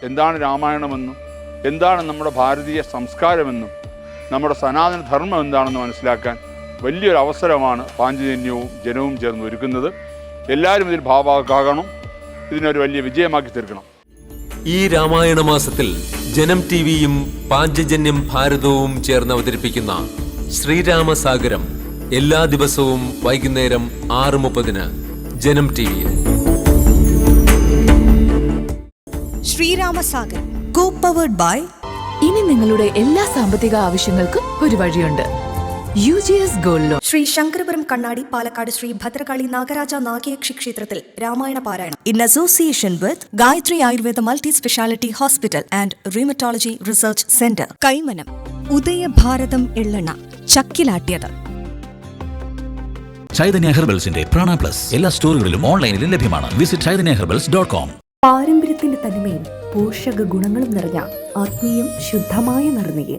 എന്താണ് രാമായണമെന്നും എന്താണ് നമ്മുടെ ഭാരതീയ സംസ്കാരമെന്നും നമ്മുടെ സനാതന ധർമ്മം എന്താണെന്ന് മനസ്സിലാക്കാൻ വലിയൊരു അവസരമാണ് പാഞ്ചജന്യവും ജനവും ചേർന്ന് ഒരുക്കുന്നത്. എല്ലാവരും ഇതിൽ ഭാഗമാകണം, ഇതിനൊരു വലിയ വിജയമാക്കി തീർക്കണം. ഈ രാമായണ മാസത്തിൽ ജനം ടിവിയും പാഞ്ചജന്യം ഭാരതവും ചേർന്ന് അവതരിപ്പിക്കുന്ന ശ്രീരാമസാഗരം എല്ലാ ദിവസവും വൈകുന്നേരം 6:30 ജനം ടിവിയിൽ. Sreeramasagaram co powered by. ഇനി നിങ്ങളുടെ എല്ലാ സാമ്പത്തിക ആവശ്യങ്ങൾക്കും ഒരു വഴിയുണ്ട്. UGS gold loan. Sree Sankarapuram Kannadi Palakkad Sree Bhadrakali Nagaraja Nagayakshi ക്ഷേത്രത്തിൽ രാമായണ പാരായണം in association with Gayathri Ayurveda multi speciality hospital and rheumatology research centre, Kaimanam. Udayabharatham എള്ളെണ്ണ ചക്കിലാട്ടിയത്. ചൈതന്യ ഹെർബൽസിന്റെ പ്രാണ പ്ലസ് എല്ലാ സ്റ്റോറുകളിലും ഓൺലൈനിലും ലഭ്യമാണ്. Visit chaitanyaherbals.com. പാരമ്പര്യത്തിന്റെ തനിമയും പോഷക ഗുണങ്ങളും നിറഞ്ഞ ആത്മീയം ശുദ്ധമായ നിർണ്ണയം.